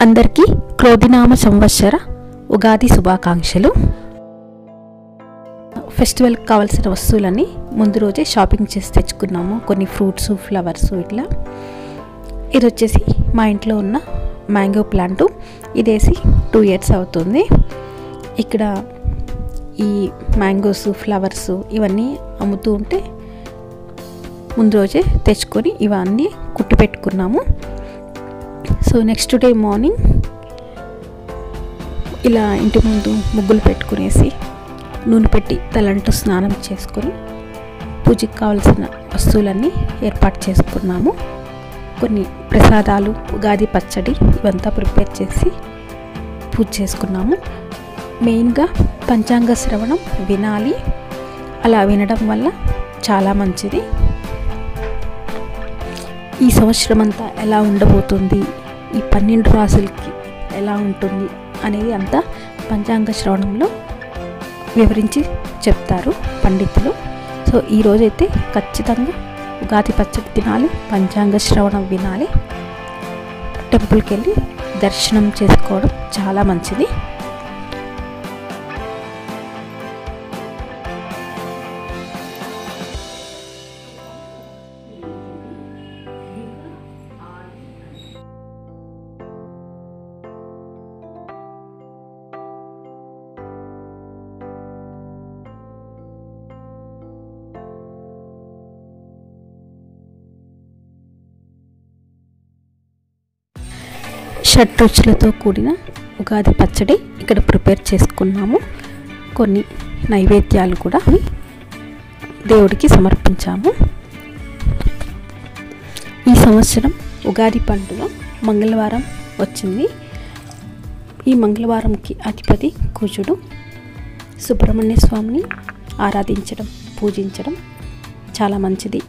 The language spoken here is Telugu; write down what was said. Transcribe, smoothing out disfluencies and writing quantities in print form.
అందరికీ క్రోధినామ సంవత్సర ఉగాది శుభాకాంక్షలు. ఫెస్టివల్కి కావాల్సిన వస్తువులన్నీ ముందు రోజే షాపింగ్ చేసి తెచ్చుకున్నాము. కొన్ని ఫ్రూట్స్, ఫ్లవర్స్ ఇట్లా. ఇది వచ్చేసి మా ఇంట్లో ఉన్న మ్యాంగో ప్లాంటు. ఇదేసి 2 years అవుతుంది. ఇక్కడ ఈ మ్యాంగోస్, ఫ్లవర్స్ ఇవన్నీ అమ్ముతూ ఉంటే ముందు రోజే తెచ్చుకొని ఇవన్నీ కుట్టి పెట్టుకున్నాము. సో నెక్స్ట్ డే మార్నింగ్ ఇలా ఇంటి ముందు ముగ్గులు పెట్టుకునేసి నూనె పెట్టి తలంటూ స్నానం చేసుకొని పూజకి కావాల్సిన వస్తువులన్నీ ఏర్పాటు చేసుకున్నాము. కొన్ని ప్రసాదాలు, ఉగాది పచ్చడి ఇవంతా ప్రిపేర్ చేసి పూజ చేసుకున్నాము. మెయిన్గా పంచాంగ శ్రవణం వినాలి. అలా వినడం వల్ల చాలా మంచిది. ఈ సంవత్సరం అంతా ఎలా ఉండబోతుంది, ఈ 12 రాసులకి ఎలా ఉంటుంది అనేది అంతా పంచాంగ శ్రవణంలో వివరించి చెప్తారు పండితులు. సో ఈరోజైతే ఖచ్చితంగా ఉగాది పచ్చడి తినాలి, పంచాంగ శ్రవణం వినాలి, టెంపుల్కి వెళ్ళి దర్శనం చేసుకోవడం చాలా మంచిది. షడ్రుచులతో కూడిన ఉగాది పచ్చడి ఇక్కడ ప్రిపేర్ చేసుకున్నాము. కొన్ని నైవేద్యాలు కూడా దేవుడికి సమర్పించాము. ఈ సంవత్సరం ఉగాది పండుగ మంగళవారం వచ్చింది. ఈ మంగళవారంకి అధిపతి కుజుడు. సుబ్రహ్మణ్య స్వామిని ఆరాధించడం, పూజించడం చాలా మంచిది.